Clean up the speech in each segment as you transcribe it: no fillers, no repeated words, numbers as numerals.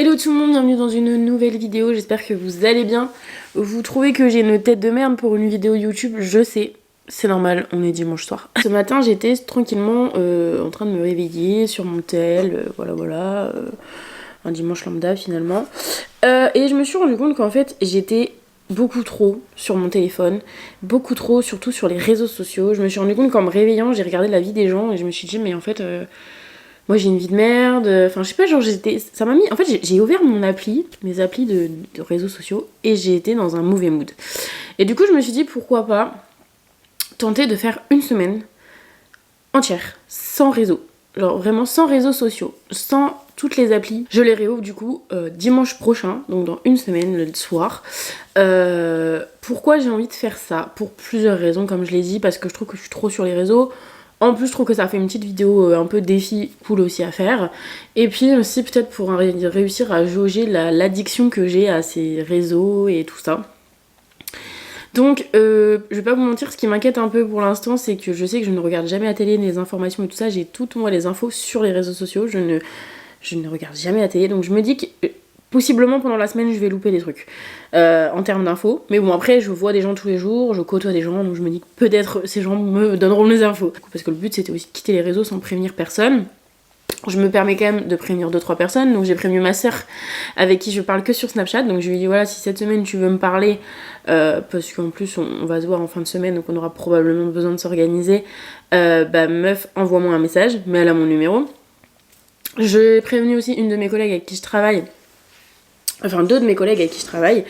Hello tout le monde, bienvenue dans une nouvelle vidéo, j'espère que vous allez bien. Vous trouvez que j'ai une tête de merde pour une vidéo YouTube? Je sais, c'est normal, on est dimanche soir. Ce matin j'étais tranquillement en train de me réveiller sur mon tel, voilà, un dimanche lambda finalement. Et je me suis rendu compte qu'en fait j'étais beaucoup trop sur mon téléphone, beaucoup trop surtout sur les réseaux sociaux. Je me suis rendu compte qu'en me réveillant j'ai regardé la vie des gens et je me suis dit mais en fait... moi j'ai une vie de merde, enfin je sais pas, genre ça m'a mis, en fait j'ai ouvert mes applis de réseaux sociaux et j'ai été dans un mauvais mood. Et du coup je me suis dit pourquoi pas tenter de faire une semaine entière, sans réseau, genre vraiment sans réseaux sociaux, sans toutes les applis. Je les réouvre du coup dimanche prochain, donc dans une semaine, le soir. Pourquoi j'ai envie de faire ça? Pour plusieurs raisons comme je l'ai dit, parce que je trouve que je suis trop sur les réseaux. En plus, je trouve que ça fait une petite vidéo un peu défi cool aussi à faire. Et puis aussi peut-être pour réussir à jauger l'addiction que j'ai à ces réseaux et tout ça. Donc, je vais pas vous mentir, ce qui m'inquiète un peu pour l'instant, c'est que je sais que je ne regarde jamais la télé, les informations et tout ça. J'ai toutes moi les infos sur les réseaux sociaux. Je ne regarde jamais la télé. Donc je me dis que... possiblement pendant la semaine je vais louper des trucs en termes d'infos, mais bon après je vois des gens tous les jours, je côtoie des gens, donc je me dis que peut-être ces gens me donneront les infos, parce que le but c'était aussi de quitter les réseaux sans prévenir personne. Je me permets quand même de prévenir 2-3 personnes, donc j'ai prévenu ma soeur avec qui je parle que sur Snapchat, donc je lui ai dit voilà si cette semaine tu veux me parler, parce qu'en plus on va se voir en fin de semaine donc on aura probablement besoin de s'organiser, bah meuf envoie-moi un message, mais elle a mon numéro. J'ai prévenu aussi une de mes collègues avec qui je travaille, enfin 2 de mes collègues avec qui je travaille,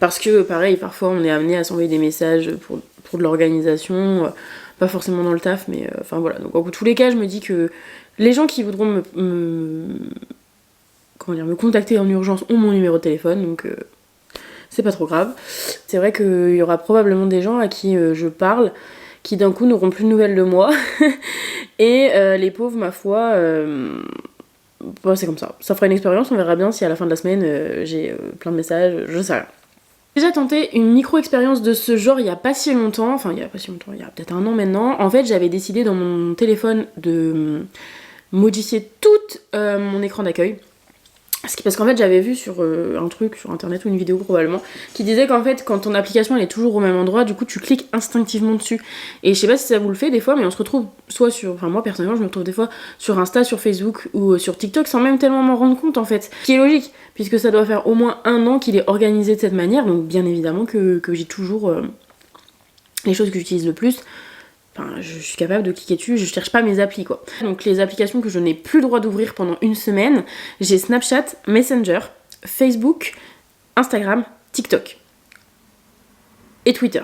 parce que pareil parfois on est amené à s'envoyer des messages pour de l'organisation, pas forcément dans le taf, mais enfin voilà. Donc en tous les cas je me dis que les gens qui voudront me contacter en urgence ont mon numéro de téléphone, donc c'est pas trop grave. C'est vrai qu'il y aura probablement des gens à qui je parle qui d'un coup n'auront plus de nouvelles de moi et les pauvres ma foi... bon, c'est comme ça. Ça fera une expérience, on verra bien si à la fin de la semaine j'ai plein de messages, je sais rien. J'ai déjà tenté une micro-expérience de ce genre il y a pas si longtemps, enfin il y a peut-être un an maintenant. En fait j'avais décidé dans mon téléphone de modifier tout mon écran d'accueil. Parce qu'en fait j'avais vu sur un truc sur internet ou une vidéo probablement qui disait qu'en fait quand ton application elle est toujours au même endroit, du coup tu cliques instinctivement dessus. Et je sais pas si ça vous le fait des fois, mais on se retrouve soit sur... Enfin moi personnellement je me retrouve des fois sur Insta, sur Facebook ou sur TikTok sans même tellement m'en rendre compte en fait. Ce qui est logique puisque ça doit faire au moins 1 an qu'il est organisé de cette manière, donc bien évidemment que j'ai toujours les choses que j'utilise le plus. Enfin, je suis capable de cliquer dessus, je cherche pas mes applis quoi. Donc les applications que je n'ai plus le droit d'ouvrir pendant une semaine, j'ai Snapchat, Messenger, Facebook, Instagram, TikTok et Twitter.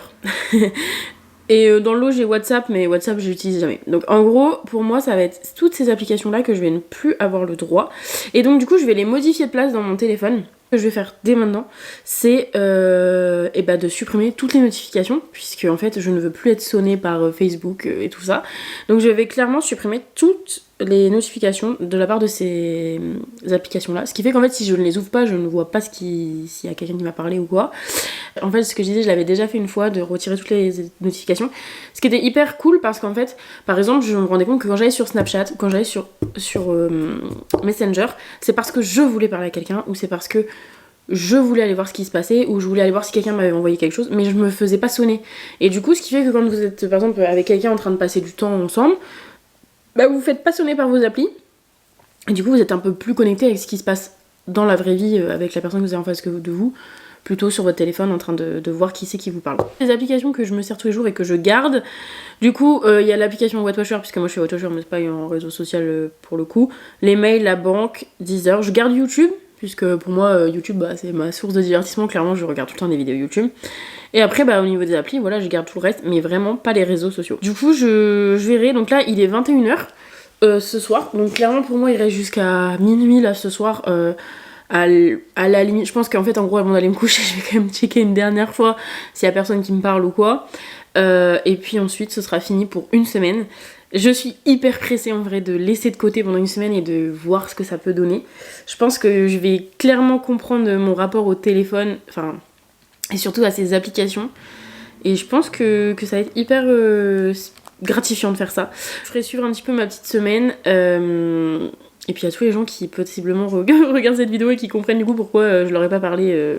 Et dans le lot j'ai WhatsApp, mais WhatsApp je l'utilise jamais. Donc en gros pour moi ça va être toutes ces applications là que je vais ne plus avoir le droit. Et donc du coup je vais les modifier de place dans mon téléphone. Ce que je vais faire dès maintenant c'est de supprimer toutes les notifications, puisque en fait je ne veux plus être sonnée par Facebook et tout ça. Donc je vais clairement supprimer toutes les notifications de la part de ces applications là, ce qui fait qu'en fait si je ne les ouvre pas je ne vois pas s'il y a quelqu'un qui m'a parlé ou quoi. En fait ce que je disais je l'avais déjà fait une fois, de retirer toutes les notifications, ce qui était hyper cool parce qu'en fait par exemple je me rendais compte que quand j'allais sur Snapchat, quand j'allais sur Messenger, c'est parce que je voulais parler à quelqu'un ou c'est parce que je voulais aller voir ce qui se passait ou je voulais aller voir si quelqu'un m'avait envoyé quelque chose, mais je me faisais pas sonner. Et du coup ce qui fait que quand vous êtes par exemple avec quelqu'un en train de passer du temps ensemble, bah vous vous faites pas sonner par vos applis et du coup vous êtes un peu plus connecté avec ce qui se passe dans la vraie vie avec la personne que vous avez en face de vous, plutôt sur votre téléphone en train de voir qui c'est qui vous parle. Les applications que je me sers tous les jours et que je garde, du coup il y a l'application Wattwatcher, puisque moi je suis Wattwatcher mais c'est pas un réseau social pour le coup, les mails, la banque, Deezer, je garde YouTube puisque pour moi YouTube bah, c'est ma source de divertissement, clairement je regarde tout le temps des vidéos YouTube. Et après bah au niveau des applis voilà je garde tout le reste, mais vraiment pas les réseaux sociaux. Du coup je verrai, donc là il est 21h ce soir, donc clairement pour moi il reste jusqu'à minuit là ce soir. À la limite, je pense qu'en fait en gros avant d'aller me coucher je vais quand même checker une dernière fois s'il y a personne qui me parle ou quoi, et puis ensuite ce sera fini pour une semaine. Je suis hyper pressée en vrai de laisser de côté pendant une semaine et de voir ce que ça peut donner. Je pense que je vais clairement comprendre mon rapport au téléphone, enfin et surtout à ces applications, et je pense que ça va être hyper gratifiant de faire ça. Je ferai suivre un petit peu ma petite semaine. Et puis il y a tous les gens qui possiblement regardent cette vidéo et qui comprennent du coup pourquoi je leur ai pas parlé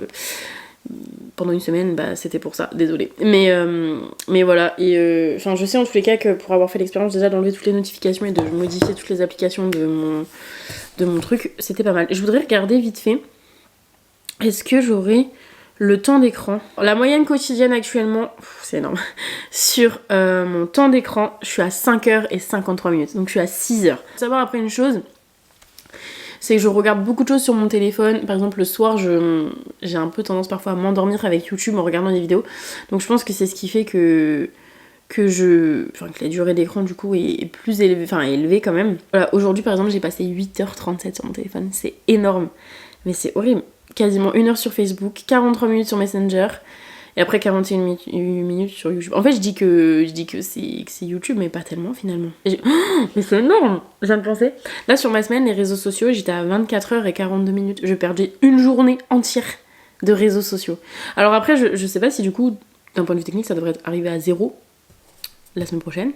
pendant une semaine, bah c'était pour ça, désolée. Mais voilà, et enfin je sais en tous les cas que pour avoir fait l'expérience déjà d'enlever toutes les notifications et de modifier toutes les applications de mon truc, c'était pas mal. Je voudrais regarder vite fait, est-ce que j'aurai le temps d'écran. La moyenne quotidienne actuellement, c'est énorme, sur mon temps d'écran, je suis à 5h53, donc je suis à 6h. Faut savoir après une chose, c'est que je regarde beaucoup de choses sur mon téléphone. Par exemple le soir j'ai un peu tendance parfois à m'endormir avec YouTube en regardant des vidéos. Donc je pense que c'est ce qui fait que la durée d'écran du coup est plus élevée, enfin élevée quand même. Voilà, aujourd'hui par exemple j'ai passé 8h37 sur mon téléphone, c'est énorme. Mais c'est horrible. Quasiment 1 heure sur Facebook, 43 minutes sur Messenger. Et après 41 minutes sur YouTube. En fait, je dis que c'est YouTube, mais pas tellement finalement. Mais c'est énorme, je viens de penser. Là, sur ma semaine, les réseaux sociaux, j'étais à 24h42. Je perdais une journée entière de réseaux sociaux. Alors après, je sais pas si du coup, d'un point de vue technique, ça devrait arriver à 0 la semaine prochaine.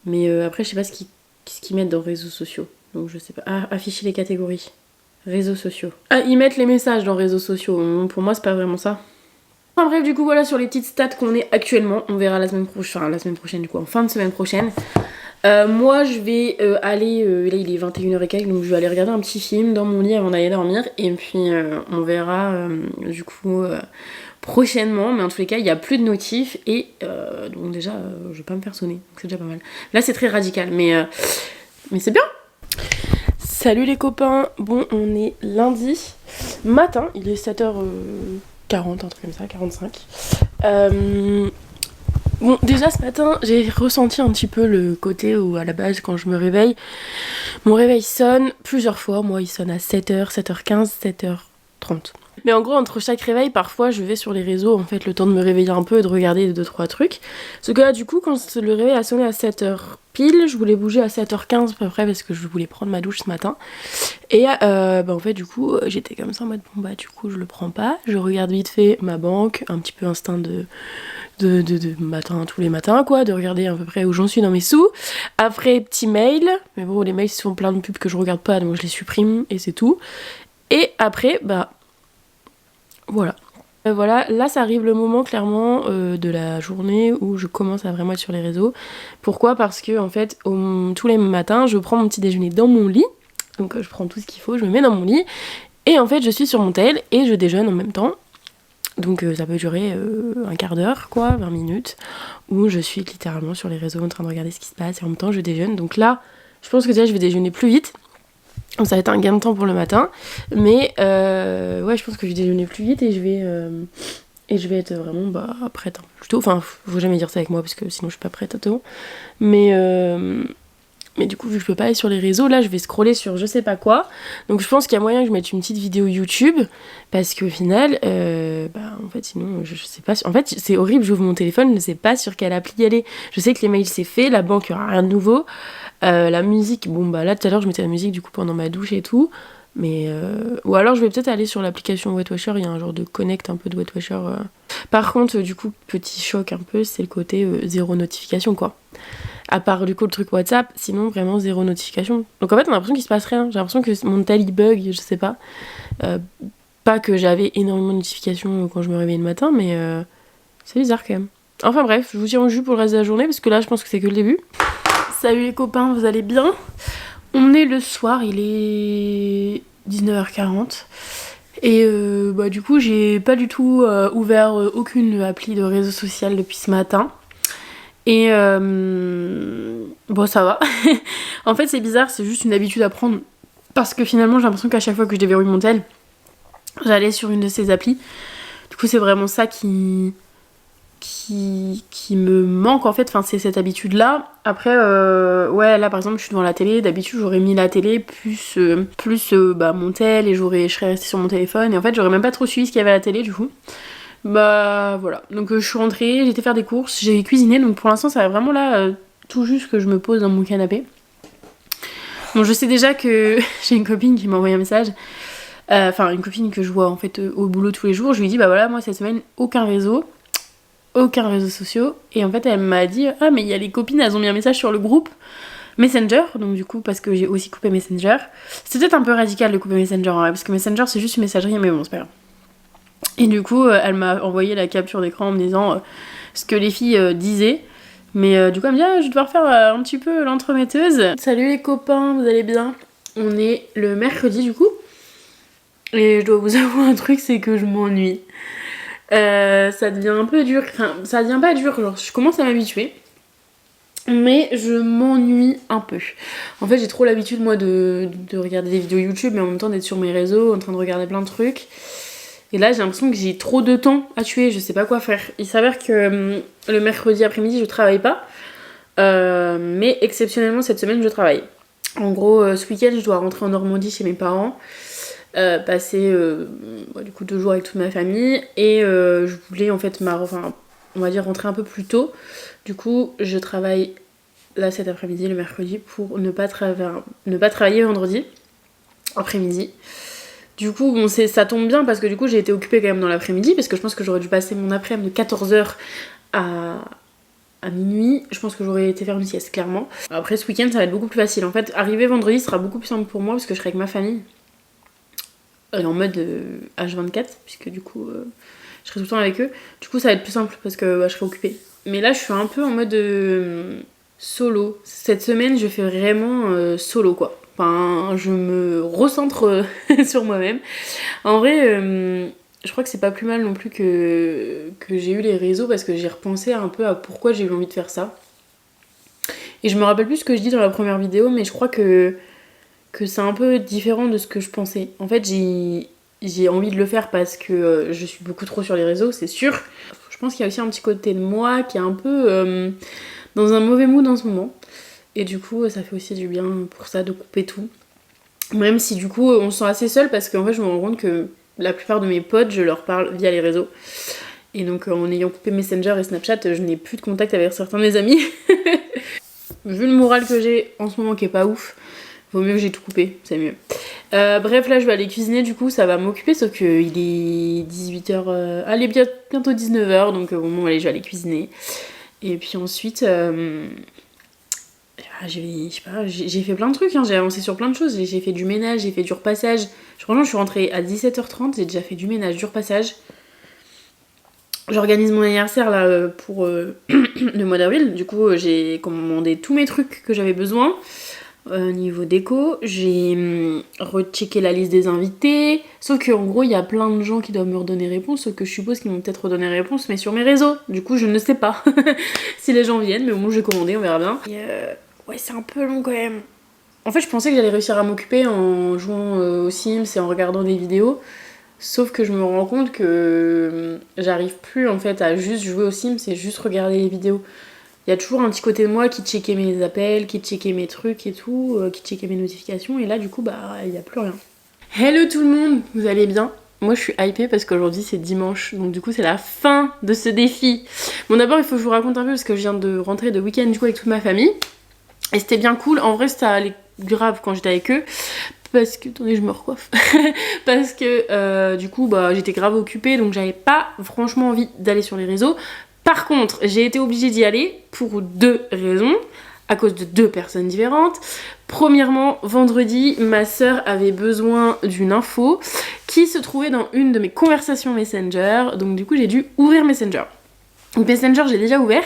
Mais après, je sais pas ce qu'ils mettent dans réseaux sociaux. Donc je sais pas. Ah, afficher les catégories. Réseaux sociaux. Ah, ils mettent les messages dans réseaux sociaux. Pour moi, c'est pas vraiment ça. Enfin bref, du coup voilà sur les petites stats qu'on est actuellement. On verra la semaine prochaine, du coup en fin de semaine prochaine. Moi je vais aller, là il est 21h et quelques, donc je vais aller regarder un petit film dans mon lit avant d'aller dormir. Et puis on verra du coup prochainement. Mais en tous les cas il n'y a plus de notifs. Et donc déjà je vais pas me faire sonner, donc c'est déjà pas mal. Là c'est très radical mais c'est bien. Salut les copains, bon on est lundi matin, il est 7h40, un truc comme ça, 45. Bon déjà ce matin j'ai ressenti un petit peu le côté où à la base quand je me réveille, mon réveil sonne plusieurs fois, moi il sonne à 7h, 7h15, 7h30. Mais en gros entre chaque réveil parfois je vais sur les réseaux en fait le temps de me réveiller un peu et de regarder 2-3 trucs. Ce que là du coup quand le réveil a sonné à 7h pile, je voulais bouger à 7h15 à peu près parce que je voulais prendre ma douche ce matin. Et en fait du coup j'étais comme ça en mode bon bah du coup je le prends pas, je regarde vite fait ma banque, un petit peu instinct de matin, tous les matins quoi, de regarder à peu près où j'en suis dans mes sous. Après petit mail, mais bon les mails sont plein de pubs que je regarde pas donc je les supprime et c'est tout. Et après voilà. Voilà, là ça arrive le moment clairement de la journée où je commence à vraiment être sur les réseaux. Pourquoi ? Parce que en fait tous les matins je prends mon petit déjeuner dans mon lit. Donc je prends tout ce qu'il faut, je me mets dans mon lit. Et en fait je suis sur mon tel et je déjeune en même temps. Donc ça peut durer un quart d'heure quoi, 20 minutes. Où je suis littéralement sur les réseaux en train de regarder ce qui se passe et en même temps je déjeune. Donc là je pense que déjà je vais déjeuner plus vite. Donc ça va être un gain de temps pour le matin, mais ouais je pense que je vais déjeuner plus vite et je vais être vraiment prête un peu plus tôt. Enfin faut jamais dire ça avec moi parce que sinon je suis pas prête à tout. Mais du coup vu que je peux pas aller sur les réseaux, là je vais scroller sur je sais pas quoi. Donc je pense qu'il y a moyen que je mette une petite vidéo YouTube parce qu'au final en fait sinon je sais pas. En fait c'est horrible, j'ouvre mon téléphone, je ne sais pas sur quelle appli y aller. Je sais que les mails c'est fait, la banque il y aura rien de nouveau. La musique, là tout à l'heure je mettais la musique du coup pendant ma douche et tout, mais ou alors je vais peut-être aller sur l'application Wetwasher, il y a un genre de connect un peu de Wetwasher. Par contre du coup petit choc un peu, c'est le côté zéro notification quoi. À part du coup le truc WhatsApp, sinon vraiment zéro notification. Donc en fait on a l'impression qu'il se passe rien, j'ai l'impression que mon tel il bug, je sais pas. Pas que j'avais énormément de notifications quand je me réveillais le matin, mais c'est bizarre quand même. Enfin bref, je vous tiens au jus pour le reste de la journée parce que là je pense que c'est que le début. Salut les copains, vous allez bien ? On est le soir, il est 19h40 et du coup j'ai pas du tout ouvert aucune appli de réseau social depuis ce matin et ça va. En fait c'est bizarre, c'est juste une habitude à prendre parce que finalement j'ai l'impression qu'à chaque fois que je déverrouille mon tel j'allais sur une de ces applis. Du coup c'est vraiment ça qui me manque en fait, enfin c'est cette habitude là. Après là par exemple je suis devant la télé, d'habitude j'aurais mis la télé plus mon tel et je serais restée sur mon téléphone et en fait j'aurais même pas trop suivi ce qu'il y avait à la télé du coup. Voilà, donc je suis rentrée, j'ai été faire des courses, j'ai cuisiné, donc pour l'instant ça va vraiment là tout juste que je me pose dans mon canapé. Bon je sais déjà que j'ai une copine qui m'a envoyé un message, une copine que je vois en fait au boulot tous les jours, je lui dis voilà moi cette semaine aucun réseau social, et en fait elle m'a dit ah mais il y a les copines, elles ont mis un message sur le groupe, Messenger, donc du coup parce que j'ai aussi coupé Messenger. C'est peut-être un peu radical de couper Messenger en vrai, parce que Messenger c'est juste une messagerie, mais bon c'est pas grave. Et du coup elle m'a envoyé la capture d'écran en me disant ce que les filles disaient. Mais du coup elle me dit je vais devoir faire un petit peu l'entremetteuse. Salut les copains, vous allez bien? On est le mercredi du coup. Et je dois vous avouer un truc, c'est que je m'ennuie. Ça devient un peu dur, enfin ça devient pas dur, genre je commence à m'habituer. Mais je m'ennuie un peu. En fait j'ai trop l'habitude moi de regarder des vidéos YouTube mais en même temps d'être sur mes réseaux en train de regarder plein de trucs. Et là j'ai l'impression que j'ai trop de temps à tuer, je sais pas quoi faire. Il s'avère que le mercredi après-midi je travaille pas. Mais exceptionnellement cette semaine je travaille. En gros ce week-end je dois rentrer en Normandie chez mes parents. Passer du coup 2 jours avec toute ma famille. Et je voulais en fait on va dire rentrer un peu plus tôt. Du coup je travaille là cet après-midi, le mercredi, pour ne pas travailler vendredi après-midi. Du coup bon ça tombe bien parce que du coup j'ai été occupée quand même dans l'après-midi, parce que je pense que j'aurais dû passer mon après-midi de 14h à minuit. Je pense que j'aurais été faire une sieste clairement. Après ce week-end ça va être beaucoup plus facile. En fait arriver vendredi sera beaucoup plus simple pour moi parce que je serai avec ma famille. Et en mode H24, puisque du coup je serai tout le temps avec eux. Du coup ça va être plus simple parce que je serai occupée. Mais là je suis un peu en mode solo. Cette semaine je fais vraiment solo quoi. Enfin je me recentre sur moi-même. En vrai je crois que c'est pas plus mal non plus que j'ai eu les réseaux, parce que j'ai repensé un peu à pourquoi j'ai eu envie de faire ça. Et je me rappelle plus ce que je dis dans la première vidéo, mais je crois que c'est un peu différent de ce que je pensais. En fait j'ai envie de le faire parce que je suis beaucoup trop sur les réseaux, c'est sûr. Je pense qu'il y a aussi un petit côté de moi qui est un peu dans un mauvais mood en ce moment. Et du coup ça fait aussi du bien pour ça de couper tout. Même si du coup on se sent assez seul, parce qu'en fait je me rends compte que la plupart de mes potes je leur parle via les réseaux. Et donc en ayant coupé Messenger et Snapchat je n'ai plus de contact avec certains de mes amis. Vu le moral que j'ai en ce moment qui est pas ouf, vaut mieux que j'ai tout coupé, c'est mieux. Bref, là je vais aller cuisiner, du coup ça va m'occuper, sauf qu'il est 18h, allez bientôt 19h, donc au moment où je vais aller cuisiner. Et puis ensuite, j'ai fait plein de trucs, hein, j'ai avancé sur plein de choses, j'ai fait du ménage, j'ai fait du repassage. Franchement je suis rentrée à 17h30, j'ai déjà fait du ménage, du repassage. J'organise mon anniversaire là pour le mois d'avril, du coup j'ai commandé tous mes trucs que j'avais besoin. Niveau déco, j'ai rechecké la liste des invités, sauf qu'en gros il y a plein de gens qui doivent me redonner réponse, sauf que je suppose qu'ils m'ont peut-être redonné réponse mais sur mes réseaux, du coup je ne sais pas si les gens viennent, mais au moins j'ai commandé, on verra bien. Et ouais c'est un peu long quand même. En fait je pensais que j'allais réussir à m'occuper en jouant aux Sims et en regardant des vidéos, sauf que je me rends compte que j'arrive plus en fait à juste jouer aux Sims et juste regarder les vidéos. Il y a toujours un petit côté de moi qui checkait mes appels, qui checkait mes trucs et tout, qui checkait mes notifications, et là du coup il n'y a plus rien. Hello tout le monde, vous allez bien? Moi je suis hypée parce qu'aujourd'hui c'est dimanche, donc du coup c'est la fin de ce défi. Bon d'abord il faut que je vous raconte un peu parce que je viens de rentrer de week-end du coup avec toute ma famille. Et c'était bien cool, en vrai ça allait grave quand j'étais avec eux. Parce que, attendez je me recoiffe. Parce que du coup j'étais grave occupée, donc j'avais pas franchement envie d'aller sur les réseaux. Par contre, j'ai été obligée d'y aller pour 2 raisons, à cause de 2 personnes différentes. Premièrement, vendredi, ma soeur avait besoin d'une info qui se trouvait dans une de mes conversations Messenger, donc du coup j'ai dû ouvrir Messenger. Donc Messenger j'ai déjà ouvert,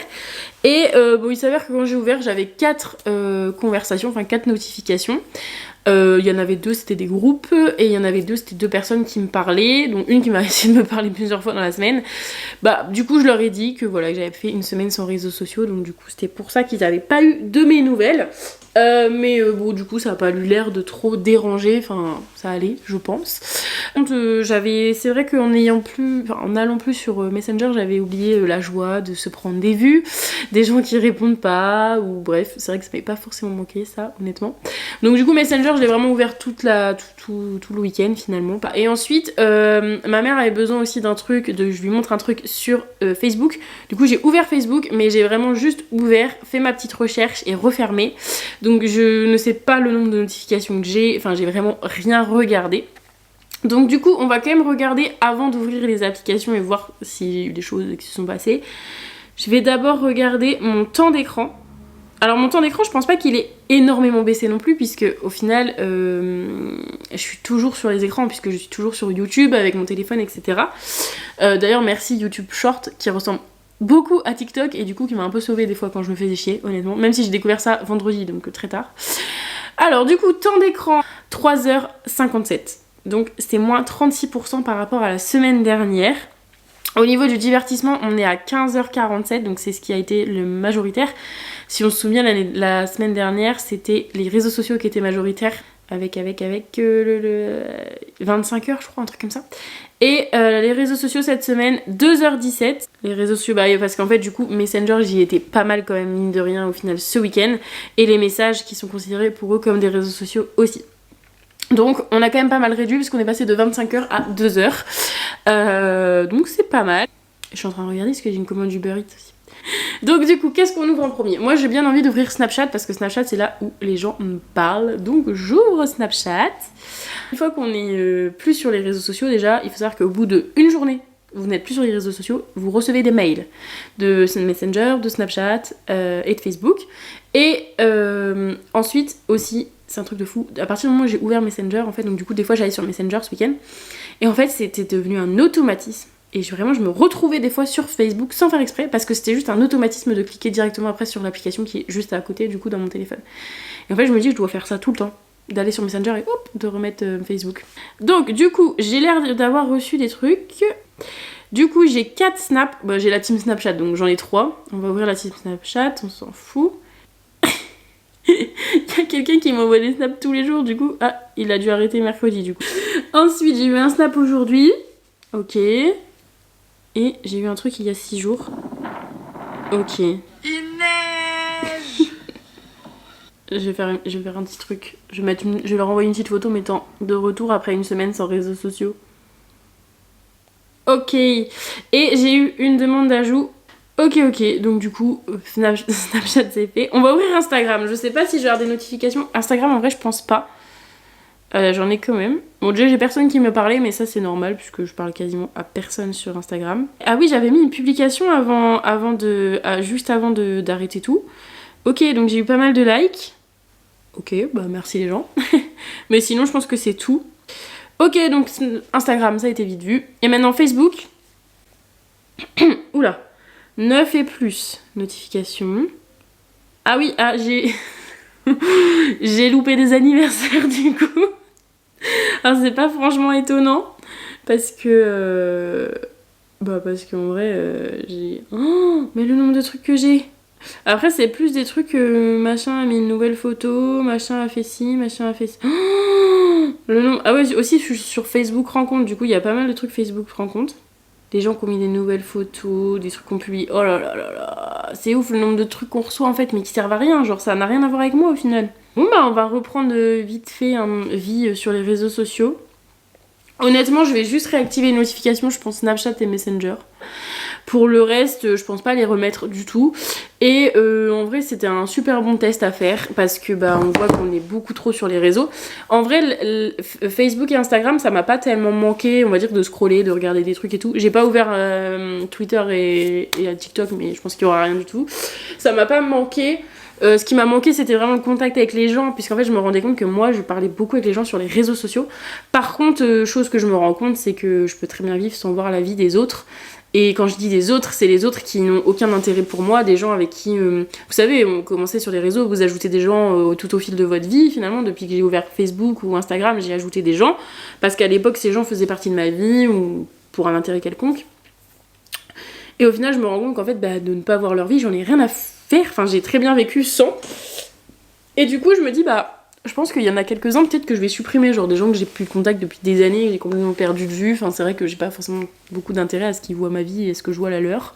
et il s'avère que quand j'ai ouvert j'avais 4 conversations, enfin 4 notifications. Il y en avait 2 c'était des groupes, et il y en avait 2 c'était 2 personnes qui me parlaient, dont une qui m'a essayé de me parler plusieurs fois dans la semaine. Du coup je leur ai dit que voilà, que j'avais fait une semaine sans réseaux sociaux, donc du coup c'était pour ça qu'ils n'avaient pas eu de mes nouvelles. Du coup ça n'a pas eu l'air de trop déranger, enfin ça allait je pense. Donc, c'est vrai qu'en allant plus sur Messenger, j'avais oublié la joie de se prendre des vues, des gens qui répondent pas, ou bref, c'est vrai que ça m'avait pas forcément manqué ça honnêtement. Donc du coup Messenger je l'ai vraiment ouvert tout le week-end finalement. Et ensuite ma mère avait besoin aussi d'un truc, je lui montre un truc sur Facebook. Du coup j'ai ouvert Facebook, mais j'ai vraiment juste ouvert, fait ma petite recherche et refermé. Donc je ne sais pas le nombre de notifications que j'ai, enfin j'ai vraiment rien regardé. Donc du coup on va quand même regarder avant d'ouvrir les applications et voir s'il y a eu des choses qui se sont passées. Je vais d'abord regarder mon temps d'écran. Alors mon temps d'écran, je pense pas qu'il ait énormément baissé non plus, puisque au final, je suis toujours sur les écrans, puisque je suis toujours sur YouTube avec mon téléphone, etc. D'ailleurs, merci YouTube Short, qui ressemble beaucoup à TikTok, et du coup qui m'a un peu sauvée des fois quand je me faisais chier, honnêtement. Même si j'ai découvert ça vendredi, donc très tard. Alors du coup, temps d'écran, 3h57. Donc c'est moins 36% par rapport à la semaine dernière. Au niveau du divertissement, on est à 15h47, donc c'est ce qui a été le majoritaire. Si on se souvient, la semaine dernière, c'était les réseaux sociaux qui étaient majoritaires, avec le 25h, je crois, un truc comme ça. Et les réseaux sociaux cette semaine, 2h17. Les réseaux sociaux, bah, parce qu'en fait, du coup, Messenger, j'y étais pas mal quand même, mine de rien, au final, ce week-end. Et les messages qui sont considérés pour eux comme des réseaux sociaux aussi. Donc on a quand même pas mal réduit puisqu'on est passé de 25h à 2h. Donc c'est pas mal. Je suis en train de regarder parce que j'ai une commande Uber Eats aussi. Donc du coup, qu'est-ce qu'on ouvre en premier? Moi j'ai bien envie d'ouvrir Snapchat parce que Snapchat c'est là où les gens me parlent. Donc j'ouvre Snapchat. Une fois qu'on est plus sur les réseaux sociaux déjà, il faut savoir qu'au bout d'une journée, vous n'êtes plus sur les réseaux sociaux, vous recevez des mails de Messenger, de Snapchat et de Facebook. Et ensuite aussi, c'est un truc de fou, à partir du moment où j'ai ouvert Messenger, en fait, donc du coup des fois j'allais sur Messenger ce week-end, et en fait c'était devenu un automatisme, et vraiment je me retrouvais des fois sur Facebook sans faire exprès, parce que c'était juste un automatisme de cliquer directement après sur l'application qui est juste à côté du coup dans mon téléphone. Et en fait je me dis que je dois faire ça tout le temps, d'aller sur Messenger et hop, de remettre Facebook. Donc du coup j'ai l'air d'avoir reçu des trucs. Du coup j'ai 4 snaps, bah, j'ai la team Snapchat donc j'en ai 3, on va ouvrir la team Snapchat, on s'en fout. Il y a quelqu'un qui m'envoie des snaps tous les jours, du coup. Ah, il a dû arrêter mercredi, du coup. Ensuite, j'ai eu un snap aujourd'hui. Ok. Et j'ai eu un truc il y a 6 jours. Ok. Il neige. Je vais faire un petit truc. Je vais leur envoyer une petite photo mettant de retour après une semaine sans réseaux sociaux. Ok. Et j'ai eu une demande d'ajout. Ok, donc du coup, Snapchat c'est fait. On va ouvrir Instagram. Je sais pas si je vais avoir des notifications. Instagram, en vrai, je pense pas. J'en ai quand même. Bon, déjà, j'ai personne qui me parlait, mais ça, c'est normal, puisque je parle quasiment à personne sur Instagram. Ah oui, j'avais mis une publication juste avant d'arrêter tout. Ok, donc j'ai eu pas mal de likes. Ok, bah merci les gens. Mais sinon, je pense que c'est tout. Ok, donc Instagram, ça a été vite vu. Et maintenant, Facebook. Oula. 9 et plus, notification. Ah oui, j'ai... j'ai loupé des anniversaires du coup. Alors c'est pas franchement étonnant, parce que... parce qu'en vrai, j'ai... Oh, mais le nombre de trucs que j'ai. Après c'est plus des trucs, machin a mis une nouvelle photo, machin a fait ci, machin a fait ça. Oh, le nombre... Ah ouais, aussi je suis sur Facebook Rencontre, du coup il y a pas mal de trucs Facebook Rencontre. Des gens qui ont mis des nouvelles photos, des trucs qu'on publie. Oh là là là là. C'est ouf le nombre de trucs qu'on reçoit en fait, mais qui servent à rien. Genre ça n'a rien à voir avec moi au final. Bon bah on va reprendre vite fait vie sur les réseaux sociaux. Honnêtement, je vais juste réactiver les notifications, je pense Snapchat et Messenger. Pour le reste, je pense pas les remettre du tout. Et en vrai, c'était un super bon test à faire parce que on voit qu'on est beaucoup trop sur les réseaux. En vrai, Facebook et Instagram, ça m'a pas tellement manqué, on va dire, de scroller, de regarder des trucs et tout. J'ai pas ouvert Twitter et TikTok, mais je pense qu'il y aura rien du tout. Ça m'a pas manqué. Ce qui m'a manqué, c'était vraiment le contact avec les gens, puisqu'en fait je me rendais compte que moi je parlais beaucoup avec les gens sur les réseaux sociaux. Par contre, chose que je me rends compte, c'est que je peux très bien vivre sans voir la vie des autres. Et quand je dis des autres, c'est les autres qui n'ont aucun intérêt pour moi, des gens avec qui, vous savez, on commençait sur les réseaux, vous ajoutez des gens tout au fil de votre vie, finalement, depuis que j'ai ouvert Facebook ou Instagram, j'ai ajouté des gens, parce qu'à l'époque, ces gens faisaient partie de ma vie, ou pour un intérêt quelconque. Et au final, je me rends compte qu'en fait, de ne pas voir leur vie, j'en ai rien à faire, enfin, j'ai très bien vécu sans. Et du coup, je me dis, je pense qu'il y en a quelques-uns peut-être que je vais supprimer, genre des gens que j'ai plus de contact depuis des années, que j'ai complètement perdu de vue. Enfin, c'est vrai que j'ai pas forcément beaucoup d'intérêt à ce qu'ils voient ma vie et à ce que je vois la leur.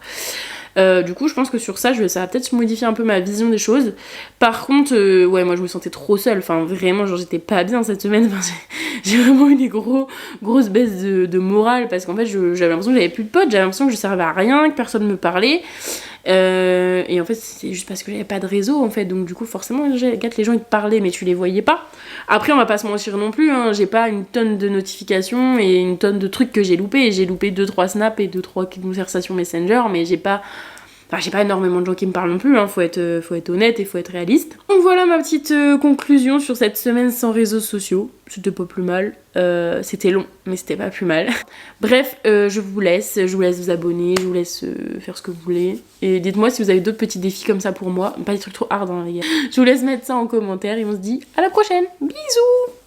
Du coup, je pense que sur ça ça va peut-être modifier un peu ma vision des choses. Par contre, ouais, moi je me sentais trop seule. Enfin, vraiment, genre j'étais pas bien cette semaine. Enfin, j'ai vraiment eu des grosses baisses de morale parce qu'en fait, j'avais l'impression que j'avais plus de potes, j'avais l'impression que je servais à rien, que personne me parlait. Et en fait c'est juste parce que j'avais pas de réseau en fait, donc du coup forcément les gens ils te parlaient mais tu les voyais pas. Après on va pas se mentir non plus, hein, j'ai pas une tonne de notifications et une tonne de trucs que j'ai loupé 2-3 snaps et 2-3 conversations Messenger, mais j'ai pas Enfin, j'ai pas énormément de gens qui me parlent non plus, hein. Faut être honnête et faut être réaliste. Donc voilà ma petite conclusion sur cette semaine sans réseaux sociaux. C'était pas plus mal. C'était long, mais c'était pas plus mal. Bref, je vous laisse vous abonner, je vous laisse faire ce que vous voulez. Et dites-moi si vous avez d'autres petits défis comme ça pour moi. Pas des trucs trop hard, hein, les gars. Je vous laisse mettre ça en commentaire et on se dit à la prochaine. Bisous!